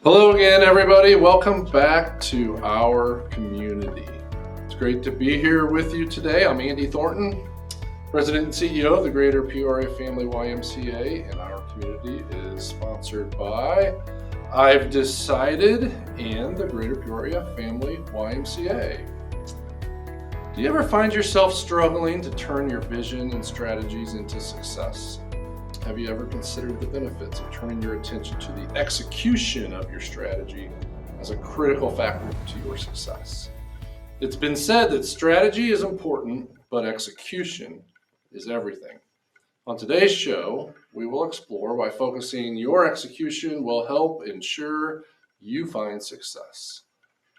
Hello again, everybody. Welcome back to our community. It's great to be here with you today. I'm Andy Thornton, President and CEO of the Greater Peoria Family YMCA, and our community is sponsored by I've Decided and the Greater Peoria Family YMCA. Do you ever find yourself struggling to turn your vision and strategies into success? Have you ever considered the benefits of turning your attention to the execution of your strategy as a critical factor to your success? It's been said that strategy is important, but execution is everything. On today's show, we will explore why focusing your execution will help ensure you find success.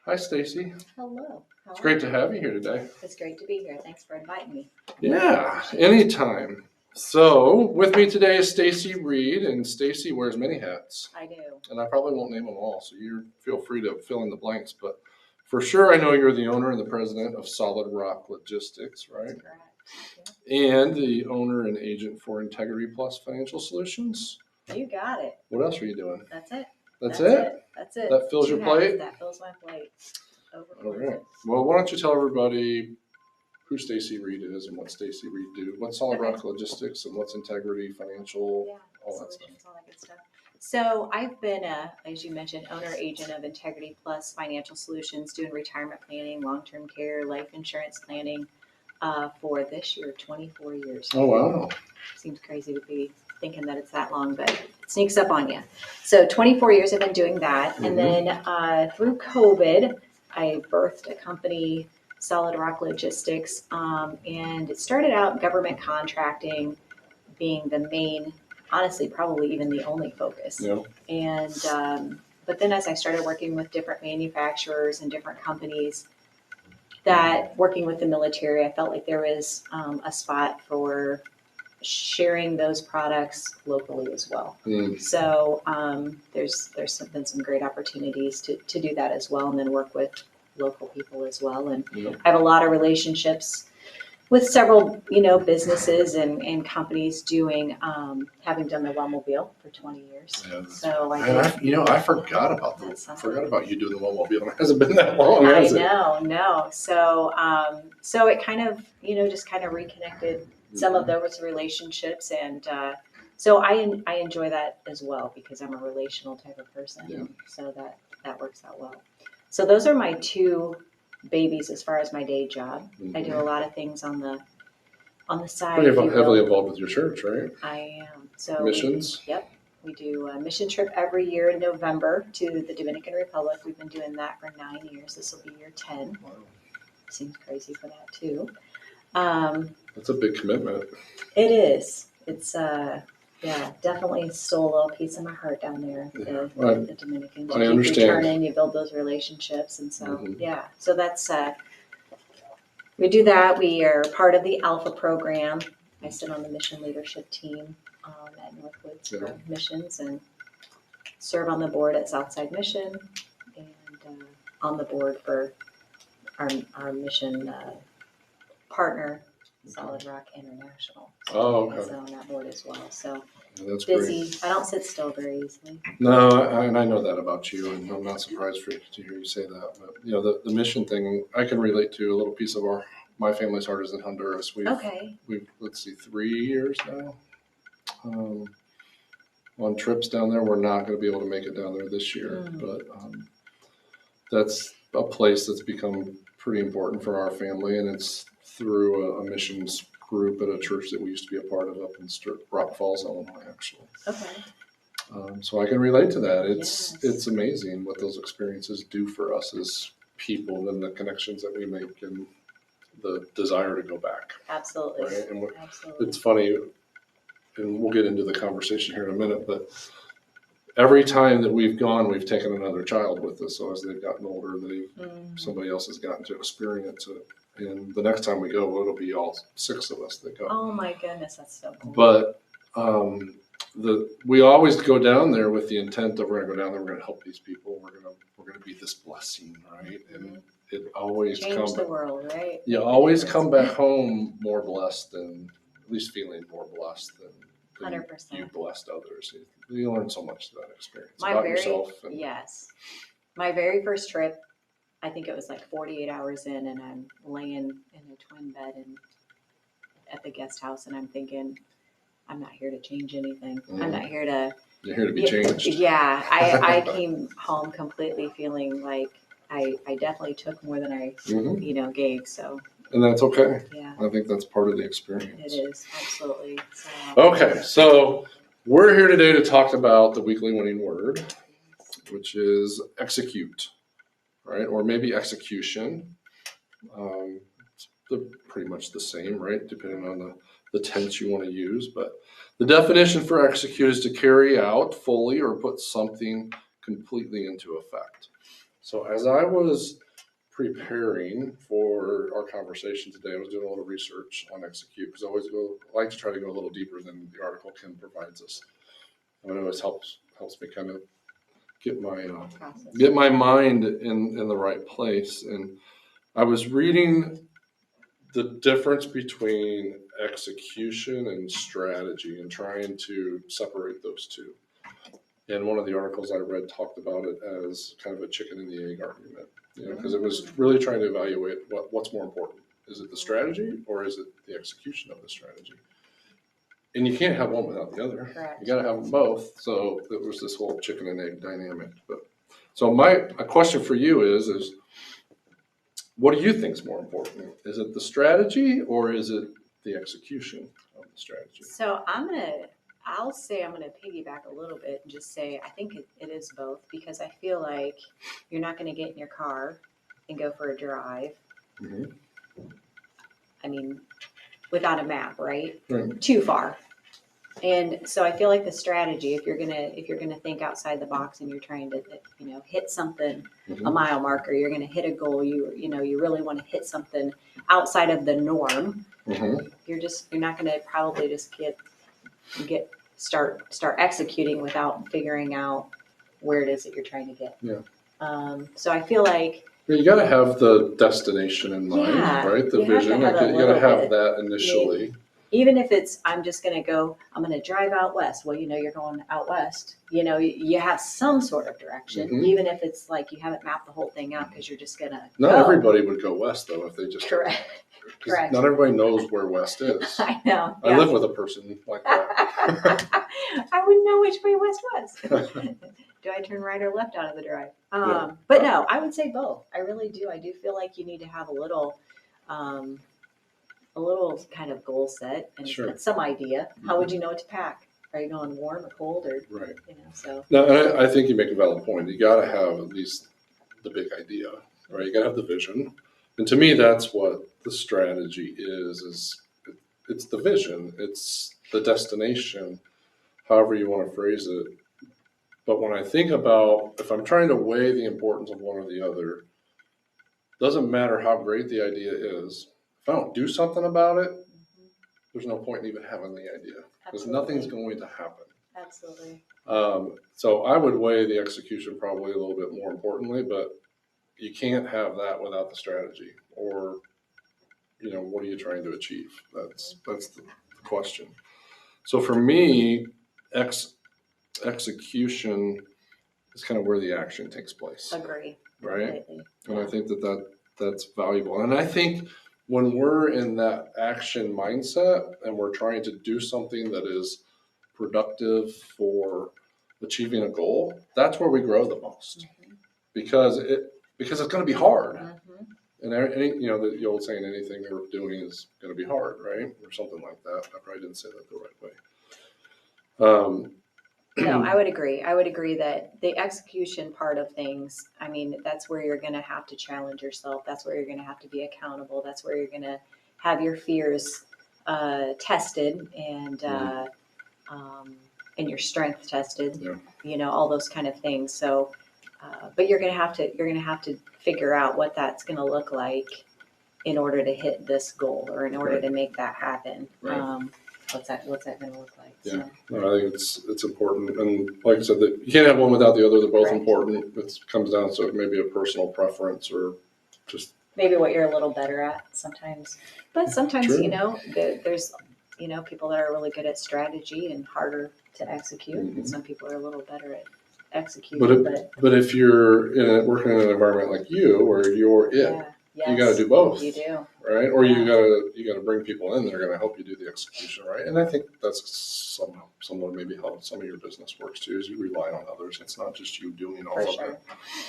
Hi, Stacey. Hello. It's great to have you here today. It's great to be here. Thanks for inviting me. Yeah, anytime. So, with me today is Stacey Reed, and Stacey wears many hats. I do. And I probably won't name them all, so you feel free to fill in the blanks. But for sure, I know you're the owner and the president of Solid Rock Logistics, right? That's correct. Yeah. And the owner and agent for Integrity Plus Financial Solutions. You got it. What else are you doing? That's it. That's it? That's it. That fills your plate? That fills my plate. All right. Well, why don't you tell everybody who Stacey Reed is and what Stacey Reed do, what's Solid Rock Logistics and what's Integrity Financial, all that stuff. All that good stuff. So I've been, as you mentioned, owner agent of Integrity Plus Financial Solutions, doing retirement planning, long-term care, life insurance planning for this year, 24 years. Oh, wow. Seems crazy to be thinking that it's that long, but it sneaks up on you. So 24 years I've been doing that. Mm-hmm. And then through COVID, I birthed a company, Solid Rock Logistics, and it started out government contracting being the main, honestly, probably even the only focus. Yeah. And but then as I started working with different manufacturers and different companies, that working with the military, I felt like there was a spot for sharing those products locally as well. So there's been some great opportunities to do that as well, and then work with local people as well. And I have a lot of relationships with several, businesses and companies doing, having done the Wellmobile for 20 years. Yeah, so I forgot about you doing the Wellmobile. It hasn't been that long, has it? No. So it kind of, just kind of reconnected some of those relationships. And so I enjoy that as well because I'm a relational type of person. Yeah. So that works out well. So those are my two babies as far as my day job. Mm-hmm. I do a lot of things on the side. Pretty heavily involved with your church, right? I am. So missions? Yep. We do a mission trip every year in November to the Dominican Republic. We've been doing that for 9 years. This will be year 10. Wow. Seems crazy for that too. That's a big commitment. It is. It's definitely stole a little piece of my heart down there. The Dominicans. I understand. You return you build those relationships, and so So that's we do that. We are part of the Alpha program. I sit on the mission leadership team at Northwoods Missions and serve on the board at Southside Mission and on the board for our mission partner, Solid Rock International. So okay. So on that board as well. So that's busy. Great. I don't sit still very easily. No, and I know that about you, and I'm not surprised to hear you say that. But the mission thing, I can relate to. A little piece of my family's heart is in Honduras. We've let's see, 3 years now. On trips down there, we're not going to be able to make it down there this year, but that's a place that's become pretty important for our family, and it's through a missions group at a church that we used to be a part of up in Rock Falls, Illinois, actually. Okay. So I can relate to that. It's amazing what those experiences do for us as people and the connections that we make and the desire to go back. Absolutely. Right? And Absolutely. It's funny, and we'll get into the conversation here in a minute, but every time that we've gone, we've taken another child with us. So as they've gotten older, somebody else has gotten to experience it. And the next time we go, it'll be all 6 of us that go. Oh my goodness, that's so cool. But we always go down there with the intent of we're going to go down there, we're going to help these people, we're going to be this blessing, right? And it always change the world, right? You always come back home more blessed than, at least feeling more blessed than then 100%. you blessed others. You learn so much through that experience My about very, yourself. yes. My very first trip, I think it was like 48 hours in, and I'm laying in a twin bed at the guest house, and I'm thinking, I'm not here to change anything. I'm not here to. You're here to be changed. Yeah, I came home completely feeling like I definitely took more than I, gave. So. And that's okay. Yeah. I think that's part of the experience. It is, absolutely. So. Okay, so we're here today to talk about the weekly winning word, which is execute, right? Or maybe execution. They're pretty much the same, right? Depending on the tense you want to use. But the definition for execute is to carry out fully or put something completely into effect. So as I was preparing for our conversation today, I was doing a little research on execute because I like to try to go a little deeper than the article Kim provides us. And it always helps me kind of get my mind in the right place. And I was reading the difference between execution and strategy and trying to separate those two. And one of the articles I read talked about it as kind of a chicken and the egg argument, because it was really trying to evaluate what's more important. Is it the strategy or is it the execution of the strategy? And you can't have one without the other. Correct. You got to have them both. So it was this whole chicken and egg dynamic. So my question for you is what do you think is more important? Is it the strategy or is it the execution of the strategy? So I'll say I'm going to piggyback a little bit and just say I think it is both, because I feel like you're not going to get in your car and go for a drive. Mm-hmm. I mean, without a map, right? Right. Too far. And so I feel like the strategy, if you're gonna think outside the box and you're trying to, hit something, Mm-hmm. a mile marker, you're gonna hit a goal. You really want to hit something outside of the norm. Mm-hmm. You're not gonna probably just start executing without figuring out where it is that you're trying to get. Yeah. So I feel like You got to have the destination in mind, right? The vision. You got to have that initially. Even if it's, I'm going to drive out west. Well, you're going out west. You have some sort of direction, Mm-hmm. even if it's like you haven't mapped the whole thing out because you're just going to Not everybody would go west, though, if they just. Correct. Not everybody knows where west is. I know. I live with a person like that. I wouldn't know which way west was. Do I turn right or left out of the drive? Yeah. But no, I would say both. I really do. I do feel like you need to have a little kind of goal set and Sure. some idea. How would you know what to pack? Are you going warm or cold or right? So. No, I think you make a valid point. You got to have at least the big idea, right? You got to have the vision, and to me, that's what the strategy is it's the vision, it's the destination, however you want to phrase it. But when I think about if I'm trying to weigh the importance of one or the other, doesn't matter how great the idea is. If I don't do something about it, there's no point in even having the idea because nothing's going to happen. Absolutely. So I would weigh the execution probably a little bit more importantly, but you can't have that without the strategy or, what are you trying to achieve? That's the question. So for me, execution is kind of where the action takes place. Agree. Right? Completely. And I think that's valuable. And I think when we're in that action mindset and we're trying to do something that is productive for achieving a goal, that's where we grow the most. Mm-hmm. Because it's going to be hard. Mm-hmm. And the old saying, anything you're doing is going to be hard, right? Or something like that. I probably didn't say that the right way. No, I would agree. I would agree that the execution part of things, I mean, that's where you're going to have to challenge yourself. That's where you're going to have to be accountable. That's where you're going to have your fears tested and your strength tested. Yeah. All those kind of things. So, but you're going to have to figure out what that's going to look like in order to hit this goal or in order Right. to make that happen. Right. What's that going to look like? Yeah, So. no, I think it's important, and like I said, that you can't have one without the other. They're both Right. important. It comes down to maybe a personal preference or just Maybe what you're a little better at sometimes, but sometimes True. there's people that are really good at strategy and harder to execute, and some people are a little better at executing. But if you're working in an environment like you, where you're you got to do both. You do, right? Or you gotta bring people in that are going to help you do the execution, right? And I think that's somewhat maybe how some of your business works too, is you rely on others. It's not just you doing all of it.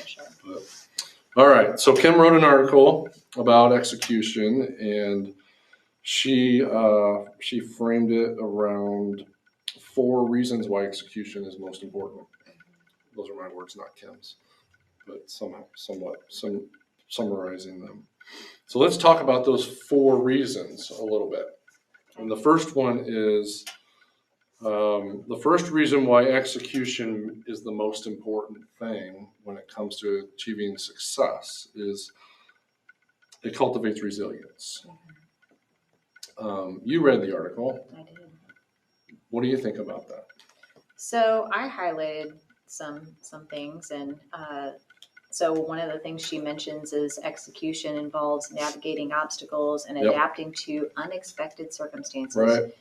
For sure. But, all right. So Kim wrote an article about execution, and she framed it around 4 reasons why execution is most important. Those are my words, not Kim's, but somewhat summarizing them. So let's talk about those 4 reasons a little bit. And the first one is the first reason why execution is the most important thing when it comes to achieving success is it cultivates resilience. You read the article. I did. What do you think about that? So I highlighted some things, and so one of the things she mentions is execution involves navigating obstacles and adapting to unexpected circumstances. Right.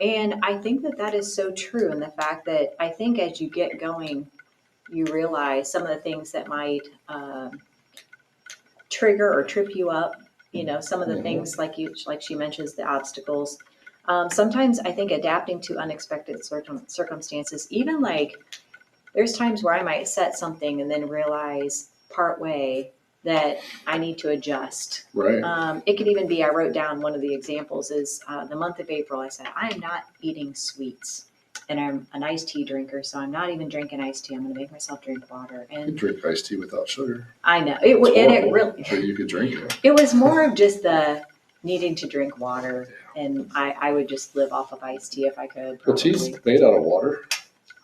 And I think that is so true in the fact that I think as you get going, you realize some of the things that might trigger or trip you up. Some of the things like she mentions, the obstacles. Sometimes I think adapting to unexpected circumstances, even like there's times where I might set something and then realize partway that I need to adjust. Right. It could even be, I wrote down one of the examples is the month of April, I said, I am not eating sweets. And I'm an iced tea drinker, so I'm not even drinking iced tea. I'm going to make myself drink water. And you drink iced tea without sugar. I know. It really. But you could drink it. It was more of just the needing to drink water. And I would just live off of iced tea if I could. Well, tea's made out of water.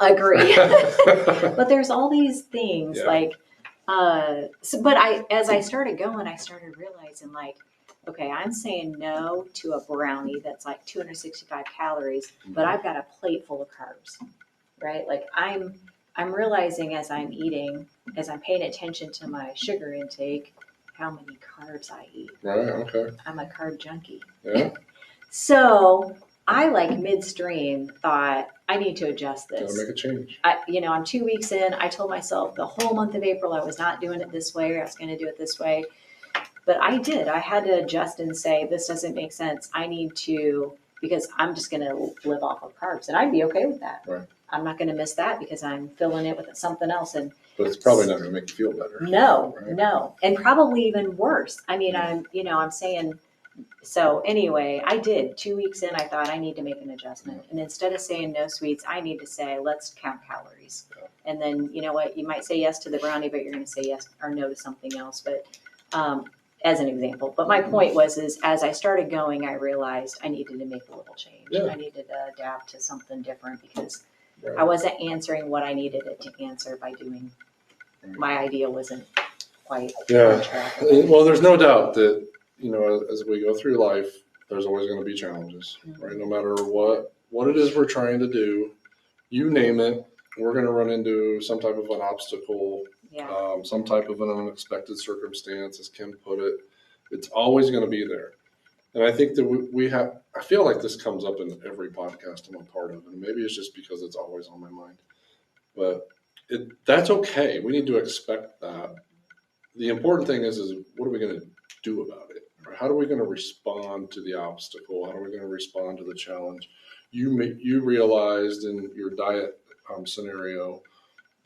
Agree. But there's all these things like, as I started going, I started realizing like, okay, I'm saying no to a brownie that's like 265 calories, but I've got a plate full of carbs, right? Like I'm realizing as I'm eating, as I'm paying attention to my sugar intake, how many carbs I eat. Right. Okay. I'm a carb junkie. Yeah. So I like midstream thought I need to adjust this. Gotta make a change. I'm 2 weeks in. I told myself the whole month of April I was not doing it this way, or I was going to do it this way. But I did. I had to adjust and say, this doesn't make sense. I need to, because I'm just going to live off of carbs. And I'd be okay with that. Right. I'm not going to miss that because I'm filling it with something else. But it's probably not going to make you feel better. No, right? No. And probably even worse. I mean, I'm saying, so anyway, I did. 2 weeks in, I thought I need to make an adjustment. And instead of saying no sweets, I need to say, let's count calories. Yeah. And then, you know what, you might say yes to the brownie, but you're going to say yes or no to something else. But as an example. But my point is as I started going, I realized I needed to make a little change. Yeah. I needed to adapt to something different because I wasn't answering what I needed it to answer by doing. My idea wasn't quite on track. Well, there's no doubt that, as we go through life, there's always going to be challenges, right? No matter what it is we're trying to do, you name it, we're going to run into some type of an obstacle. Some type of an unexpected circumstance, as Kim put it. It's always going to be there. And I think that I feel like this comes up in every podcast I'm a part of, and maybe it's just because it's always on my mind. But that's okay. We need to expect that. The important thing is what are we going to do about it? Or how are we going to respond to the obstacle? How are we going to respond to the challenge? You realized in your diet scenario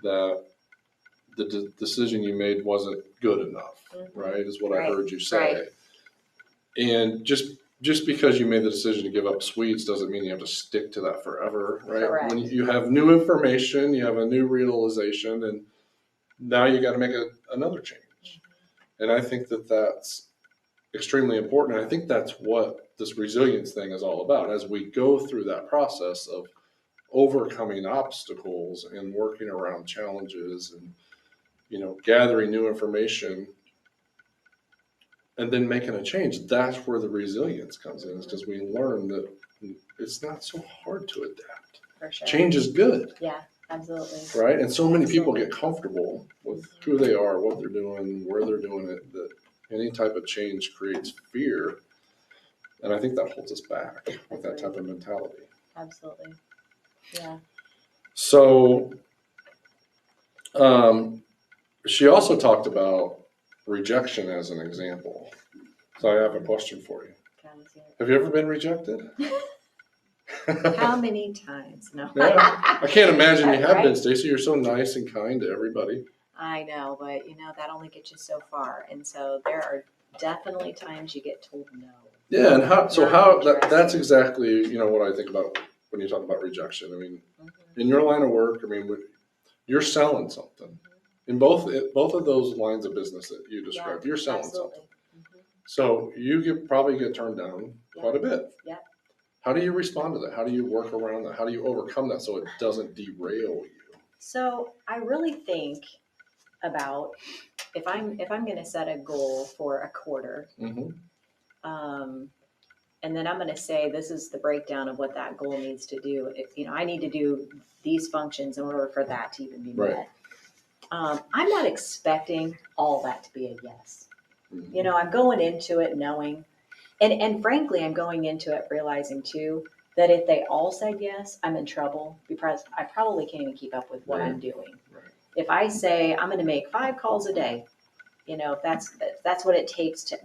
that the decision you made wasn't good enough, right? Is what I heard you say. Right. And just because you made the decision to give up sweets doesn't mean you have to stick to that forever, right? Correct. When you have new information, you have a new realization, and now you got to make another change. And I think that that's extremely important. And I think that's what this resilience thing is all about. As we go through that process of overcoming obstacles and working around challenges and gathering new information and then making a change, that's where the resilience comes in, is because we learn that it's not so hard to adapt. For sure. Change is good. Yeah, absolutely. Right? And so many people get comfortable with who they are, what they're doing, where they're doing it, that any type of change creates fear. And I think that holds us back with that type of mentality. Absolutely. Yeah. So she also talked about rejection as an example. So I have a question for you. Have you ever been rejected? How many times? No. Yeah. I can't imagine you have Right? been, Stacey. You're so nice and kind to everybody. I know, but that only gets you so far. And so there are definitely times you get told no. Yeah, and that's exactly, what I think about when you talk about rejection. I mean, in your line of work, I mean, you're selling something. In both of those lines of business that you described, you're selling something. So you probably get turned down quite a bit. Yeah. How do you respond to that? How do you work around that? How do you overcome that so it doesn't derail you? So I really think about if I'm going to set a goal for a quarter, and then I'm going to say this is the breakdown of what that goal needs to do. I need to do these functions in order for that to even be met. I'm not expecting all that to be a yes. I'm going into it knowing, and frankly, I'm going into it realizing too that if they all said yes, I'm in trouble because I probably can't even keep up with what I'm doing. Right. If I say I'm going to make 5 calls a day, if that's what it takes to,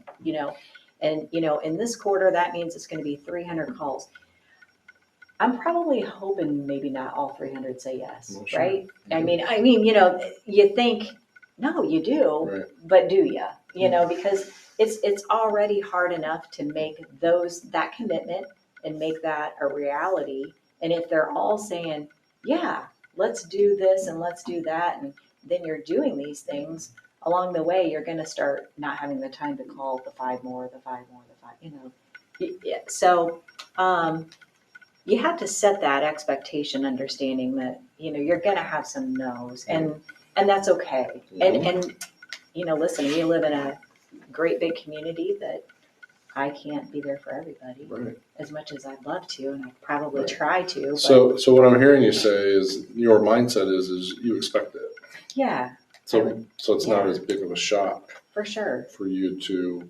and in this quarter that means it's going to be 300 calls. I'm probably hoping maybe not all 300 say yes, well, sure. Right? Mm-hmm. I mean, you think, no, you do, right. But do you? Because it's already hard enough to make that commitment and make that a reality. And if they're all saying, yeah, let's do this and let's do that, and then you're doing these things along the way, you're going to start not having the time to call the 5 more, the 5 more, the 5. Yeah. So. You have to set that expectation, understanding that, you're going to have some no's and that's okay. Mm-hmm. And listen, we live in a great big community that I can't be there for everybody right. As much as I'd love to. And I probably right. Try to. But... So what I'm hearing you say is your mindset is you expect it. Yeah. So it's not as big of a shock. For sure. For you to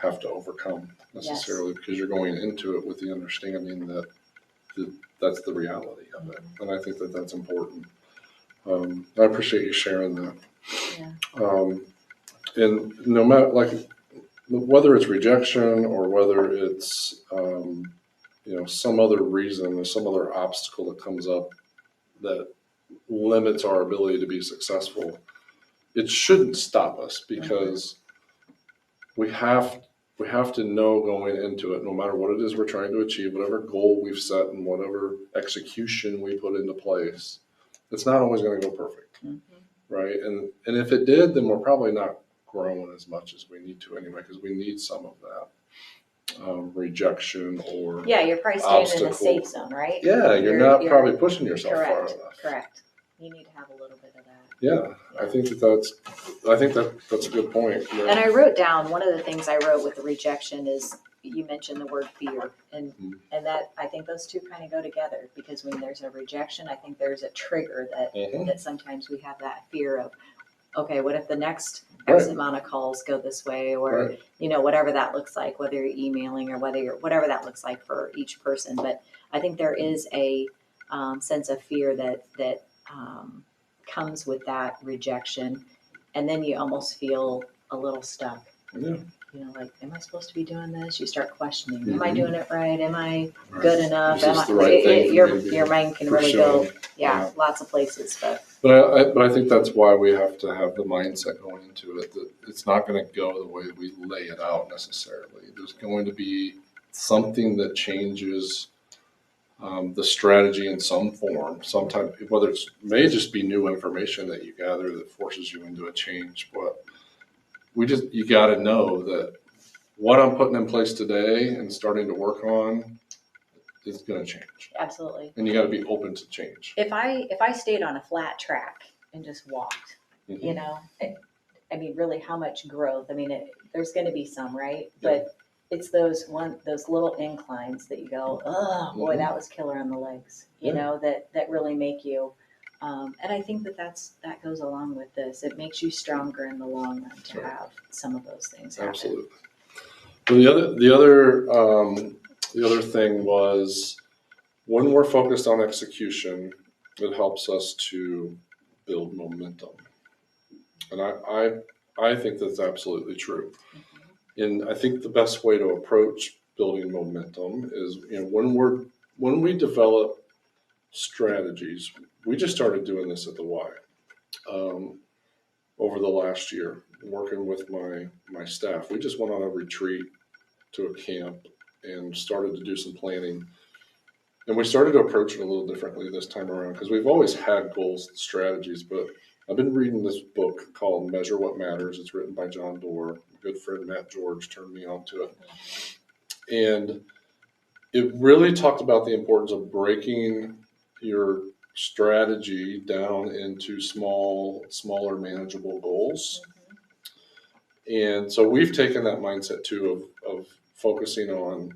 have to overcome necessarily yes. Because you're going into it with the understanding that that's the reality of it. And I think that that's important. I appreciate you sharing that. Yeah. And no matter whether it's rejection or whether it's, some other reason or some other obstacle that comes up that limits our ability to be successful, it shouldn't stop us because we have to know going into it, no matter what it is we're trying to achieve, whatever goal we've set and whatever execution we put into place, it's not always going to go perfect, right? And if it did, then we're probably not growing as much as we need to anyway, because we need some of that rejection or you're probably staying in a safe zone, right? Yeah, you're not probably pushing yourself correct, far enough. Correct. You need to have a little bit of that. Yeah. I think that's a good point. Yeah. And I wrote down, one of the things I wrote with the rejection is you mentioned the word fear, and that I think those two kind of go together, because when there's a rejection, I think there's a trigger that sometimes we have that fear of, okay, what if the next X amount of calls go this way, or whatever that looks like, whether you're emailing or whatever that looks like for each person. But I think there is a sense of fear that comes with that rejection, and then you almost feel a little stuck. Yeah. Like, am I supposed to be doing this? You start questioning, am I doing it right? Am I good enough? Your mind can really go, lots of places. But I think that's why we have to have the mindset going into it, that it's not going to go the way we lay it out necessarily. There's going to be something that changes the strategy in some form, sometime, whether it may just be new information that you gather that forces you into a change, but you got to know that what I'm putting in place today and starting to work on is going to change. Absolutely. And you got to be open to change. If I stayed on a flat track and just walked, really, how much growth? There's going to be some, right? Yeah. But it's those little inclines that you go, oh boy, that was killer on the legs, that really make you. And I think that goes along with this. It makes you stronger in the long run to have some of those things happen. Absolutely. So the other thing was when we're focused on execution, it helps us to build momentum. And I think that's absolutely true. And I think the best way to approach building momentum is, when we develop strategies, we just started doing this at the Y over the last year, working with my staff. We just went on a retreat to a camp and started to do some planning. And we started to approach it a little differently this time around because we've always had goals and strategies, but I've been reading this book called Measure What Matters. It's written by John Doerr. A good friend Matt George turned me on to it. And it really talked about the importance of breaking your strategy down into smaller, manageable goals. And so we've taken that mindset too of focusing on,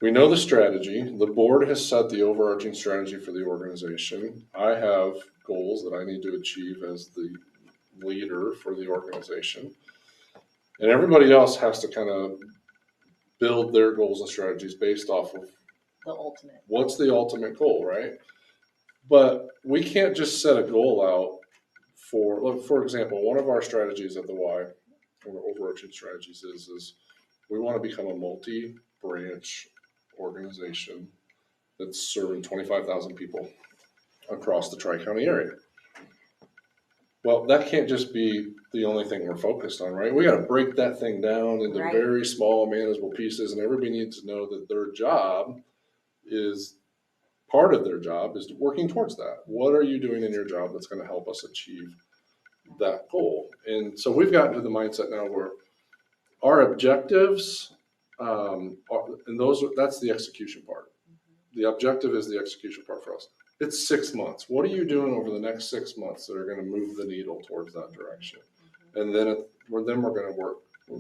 we know the strategy. The board has set the overarching strategy for the organization. I have goals that I need to achieve as the leader for the organization. And everybody else has to kind of build their goals and strategies based off of what's the ultimate goal, right? But we can't just set a goal out for example, one of our strategies at the Y, one of the overarching strategies is we want to become a multi-branch organization that's serving 25,000 people across the Tri-County area. Well, that can't just be the only thing we're focused on, right? We got to break that thing down into very small, manageable pieces, and everybody needs to know that their job is, part of their job is working towards that. What are you doing in your job that's going to help us achieve that goal? And so we've gotten to the mindset now where our objectives, that's the execution part. The objective is the execution part for us. It's 6 months. What are you doing over the next 6 months that are going to move the needle towards that direction? And then we're going to work.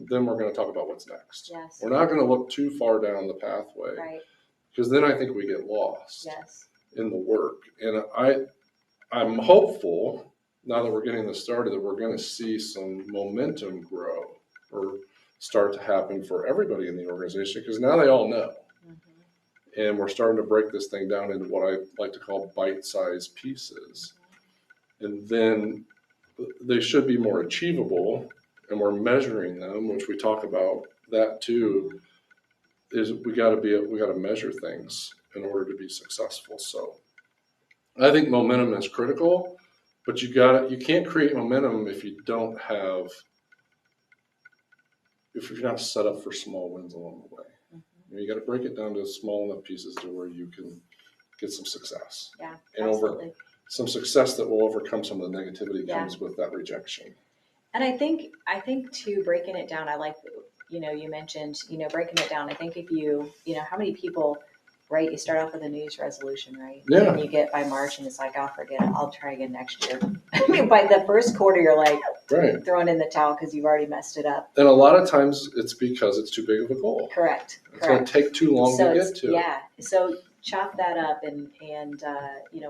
Then we're going to talk about what's next. Yes. We're not going to look too far down the pathway, because then I think we get lost in the work. And I'm hopeful now that we're getting this started that we're going to see some momentum grow or start to happen for everybody in the organization, because now they all know. And we're starting to break this thing down into what I like to call bite-sized pieces. And then they should be more achievable, and we're measuring them, which we talk about that too, is we got to measure things in order to be successful. So I think momentum is critical, but you can't create momentum if you're not set up for small wins along the way. You got to break it down to small enough pieces to where you can get some success. Yeah, and absolutely. Some success that will overcome some of the negativity that comes with that rejection. And I think too, breaking it down, I like, you mentioned, breaking it down. I think if how many people, right, you start off with a New Year's resolution, right? Yeah. And you get by March and it's like, I'll forget it. I'll try again next year. I mean, by the first quarter, you're like throwing in the towel because you've already messed it up. And a lot of times it's because it's too big of a goal. Correct. It's going to take too long to get to. Yeah. So chop that up and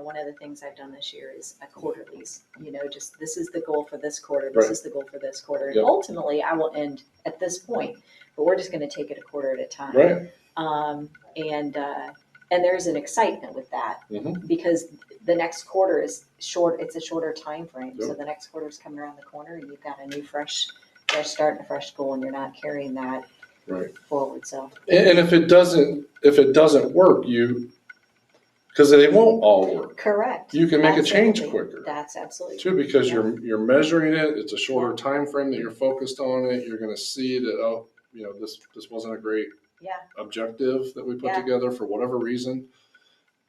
one of the things I've done this year is a quarterlies, just this is the goal for this quarter. This is the goal for this quarter. And ultimately I will end at this point, but we're just going to take it a quarter at a time. Right. And there's an excitement with that because the next quarter is short. It's a shorter time frame. Yep. So the next quarter is coming around the corner and you've got a new fresh start and a fresh goal, and you're not carrying that forward. So, and if it doesn't work, because they won't all work. Correct. You can make a change quicker. That's absolutely true, because you're measuring it. It's a shorter time frame that you're focused on it. You're going to see that this wasn't a great objective that we put together for whatever reason,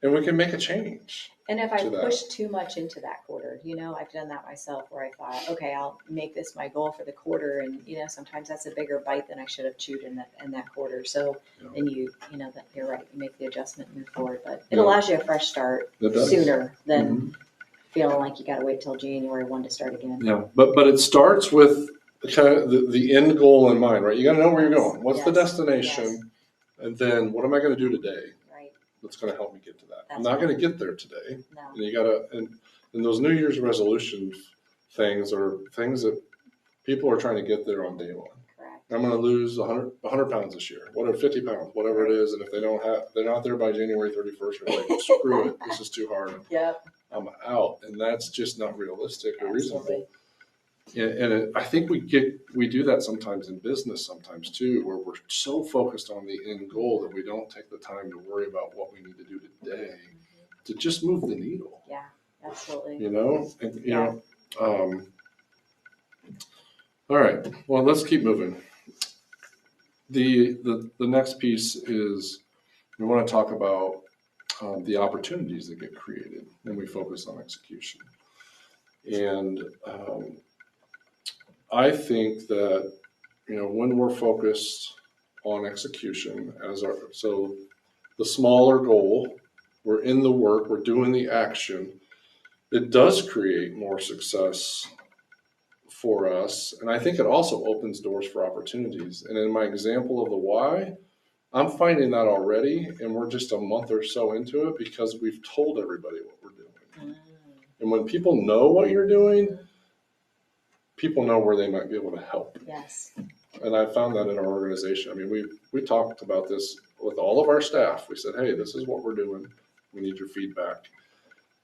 and we can make a change. And if I push too much into that quarter, I've done that myself where I thought, okay, I'll make this my goal for the quarter, and sometimes that's a bigger bite than I should have chewed in that quarter. So then that you're right, you make the adjustment and move forward, but it allows you a fresh start sooner than feeling like you got to wait till January 1 to start again. Yeah, but it starts with kind of the end goal in mind, right? You got to know where you're going. What's the destination? And then what am I going to do today? Right. That's going to help me get to that. I'm not going to get there today. No. And you got to, and those New Year's resolution things are things that people are trying to get there on day one. Correct. I'm going to lose 100 pounds this year, whatever, 50 pounds, whatever it is. And if they're not there by January 31st, you're like, screw it, this is too hard. Yep. I'm out. And that's just not realistic or Absolutely. reasonable. And I think we do that sometimes in business sometimes too, where we're so focused on the end goal that we don't take the time to worry about what we need to do today to just move the needle. Yeah, absolutely. You know, and, you know, all right, well, let's keep moving. The next piece is we want to talk about the opportunities that get created when we focus on execution. And I think that, you know, when we're focused on execution so the smaller goal, we're in the work, we're doing the action, it does create more success for us. And I think it also opens doors for opportunities. And in my example of the why, I'm finding that already, and we're just a month or so into it because we've told everybody what we're doing. And when people know what you're doing, people know where they might be able to help. Yes. And I found that in our organization. I mean, we talked about this with all of our staff. We said, hey, this is what we're doing. We need your feedback.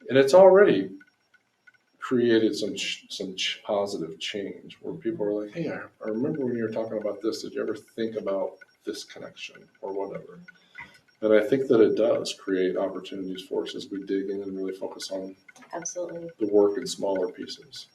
And it's already created some positive change where people are like, hey, I remember when you were talking about this, did you ever think about this connection or whatever? And I think that it does create opportunities for us as we dig in and really focus on Absolutely. the work in smaller pieces.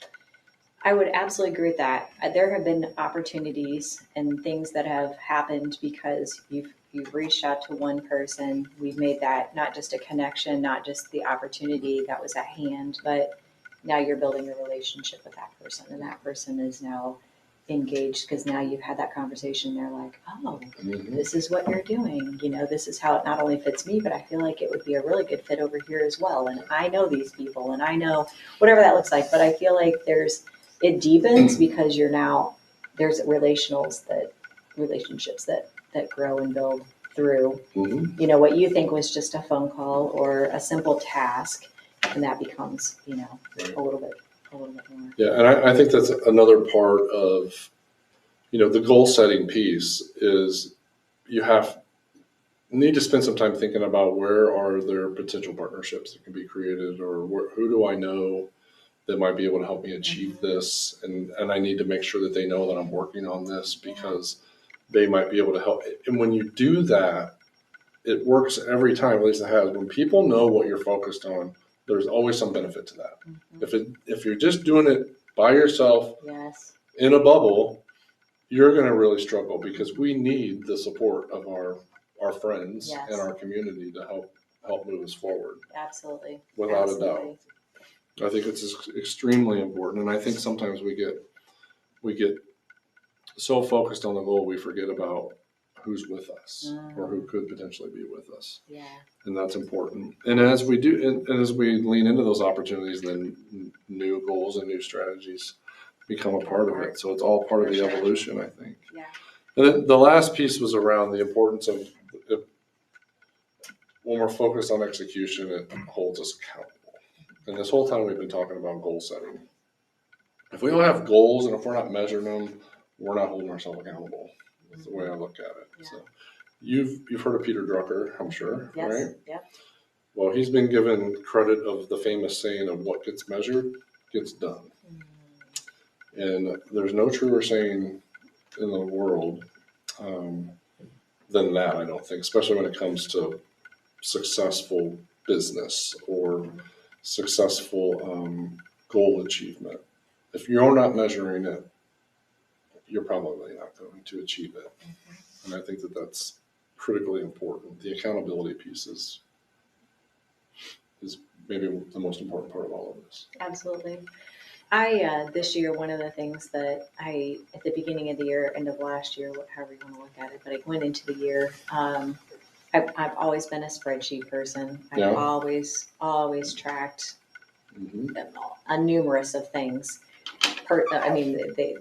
I would absolutely agree with that. There have been opportunities and things that have happened because you've reached out to one person. We've made that not just a connection, not just the opportunity that was at hand, but now you're building a relationship with that person, and that person is now engaged because now you've had that conversation. They're like, oh, this is what you're doing. You know, this is how it not only fits me, but I feel like it would be a really good fit over here as well. And I know these people, and I know whatever that looks like. But I feel like it deepens because there's relationships that grow and build through, you know, what you think was just a phone call or a simple task, and that becomes, you know, a little bit more. Yeah, and I think that's another part of, you know, the goal setting piece is you need to spend some time thinking about where are there potential partnerships that can be created, or who do I know that might be able to help me achieve this, and I need to make sure that they know that I'm working on this because they might be able to help. And when you do that, it works every time, at least it has. When people know what you're focused on, there's always some benefit to that. If you're just doing it by yourself in a bubble, you're going to really struggle because we need the support of our friends and our community to help move us forward. Absolutely. Without a doubt. I think it's extremely important. And I think sometimes we get so focused on the goal, we forget about who's with us or who could potentially be with us. Yeah. And that's important. And as we do, and as we lean into those opportunities, then new goals and new strategies become a part of it. So it's all part of the evolution, I think. Yeah. And then the last piece was around the importance of, when we're focused on execution, it holds us accountable. And this whole time we've been talking about goal setting. If we don't have goals and if we're not measuring them, we're not holding ourselves accountable. That's the way I look at it. Yeah. So you've heard of Peter Drucker, I'm sure, right? Yep. Well, he's been given credit of the famous saying of what gets measured gets done. And there's no truer saying in the world than that, I don't think, especially when it comes to successful business or successful goal achievement. If you're not measuring it, you're probably not going to achieve it. And I think that that's critically important. The accountability piece is maybe the most important part of all of this. Absolutely. This year, one of the things that at the beginning of the year, end of last year, however you want to look at it, but I went into the year, I've always been a spreadsheet person. I've always tracked a numerous of things.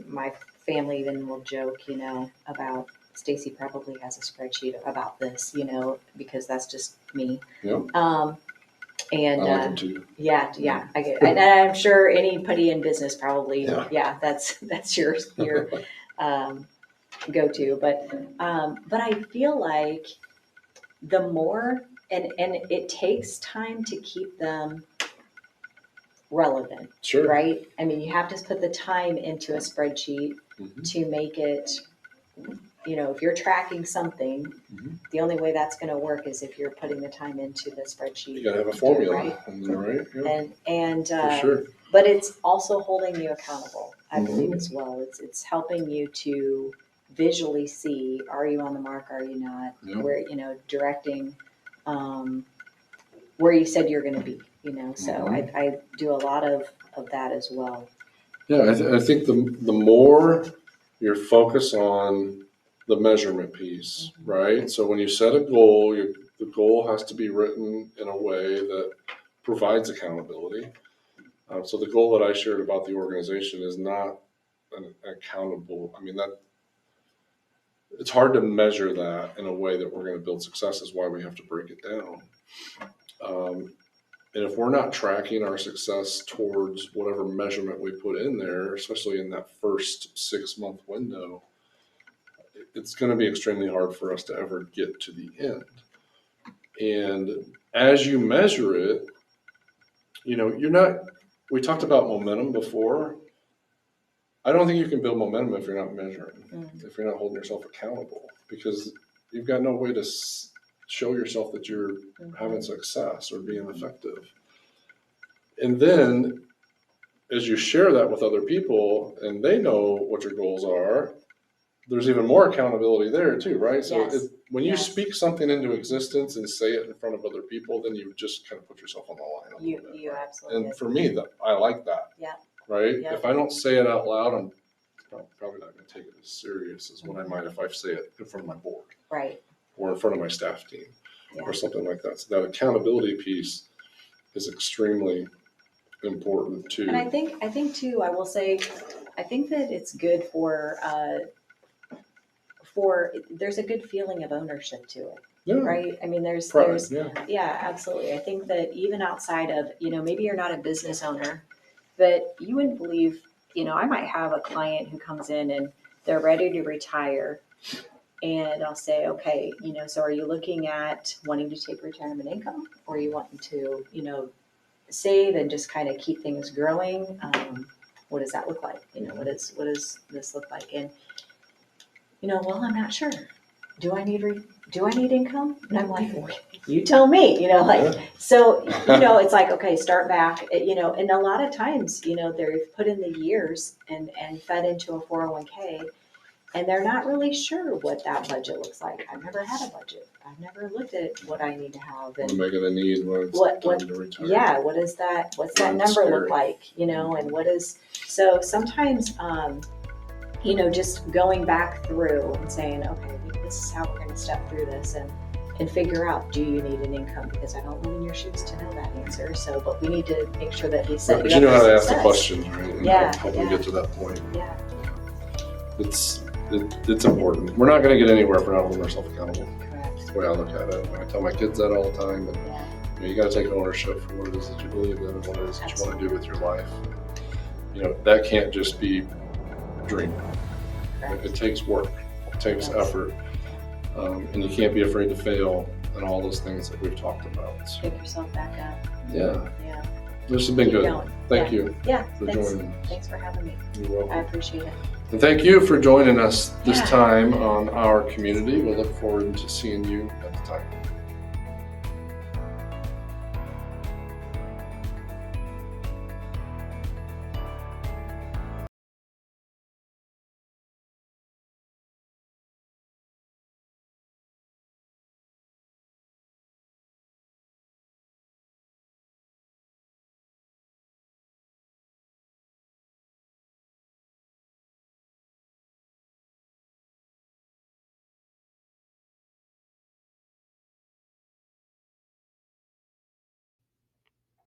My family even will joke, you know, about Stacey probably has a spreadsheet about this, you know, because that's just me. Yep. And I like them too. Yeah, I get it. And I'm sure anybody in business probably, that's your go to, but I feel like the more, and it takes time to keep them relevant, Sure. right? I mean, you have to put the time into a spreadsheet to make it, if you're tracking something, the only way that's going to work is if you're putting the time into the spreadsheet. You got to have a formula, right? Right? Yeah. And For sure. but it's also holding you accountable, I believe, as well. It's helping you to visually see, are you on the mark, are you not? Yeah. Where, directing where you said you're going to be, so I do a lot of that as well. Yeah, I think the more you're focused on the measurement piece, right? So when you set a goal, the goal has to be written in a way that provides accountability. So the goal that I shared about the organization is not an accountable. I mean, that it's hard to measure that in a way that we're going to build success, is why we have to break it down. And if we're not tracking our success towards whatever measurement we put in there, especially in that first 6-month window, it's going to be extremely hard for us to ever get to the end. And as you measure it, we talked about momentum before. I don't think you can build momentum if you're not measuring, if you're not holding yourself accountable, because you've got no way to show yourself that you're having success or being effective. And then as you share that with other people and they know what your goals are, there's even more accountability there too, right? So Yes. When you speak something into existence and say it in front of other people, then you just kind of put yourself on the line a little bit. You absolutely. And for me, I like that. Yeah. Right? Yeah. If I don't say it out loud, I'm probably not going to take it as serious as what I might if I say it in front of my board. Right. Or in front of my staff team. Yeah. Or something like that. So that accountability piece is extremely important too. And I think too, I will say, I think that it's good for there's a good feeling of ownership to it. Yeah. Right? I mean, there's yeah, absolutely. I think that even outside of, maybe you're not a business owner, but you wouldn't believe, I might have a client who comes in and they're ready to retire. And I'll say, okay, so are you looking at wanting to take retirement income, or are you wanting to, save and just kind of keep things growing? What does that look like? What does this look like? And, well, I'm not sure. Do I need income? And I'm like, well, you tell me, so, it's like, okay, start back, and a lot of times, they've put in the years and fed into a 401k. And they're not really sure what that budget looks like. I've never had a budget. I've never looked at what I need to have. And what am I going to need when it's time to retire? Yeah, what's that number look like? And what is, so sometimes, just going back through and saying, okay, this is how we're going to step through this and figure out, do you need an income? Because I don't live in your shoes to know that answer. So, but we need to make sure that we set But you know how to ask the questions, right? And help them get to that point. Yeah. It's important. We're not going to get anywhere if we're not holding ourselves accountable. Correct. That's the way I look at it. I tell my kids that all the time. But you got to take ownership for what it is that you believe in and what it is that you want to do with your life. That can't just be dreaming. It takes work. It takes effort. And you can't be afraid to fail and all those things that we've talked about. So, pick yourself back up. Yeah. Yeah. This has been good. Going. Thank you. Yeah. For joining. Thanks for having me. You're welcome. I appreciate it. And thank you for joining us this time on our community. We'll look forward to seeing you at the time.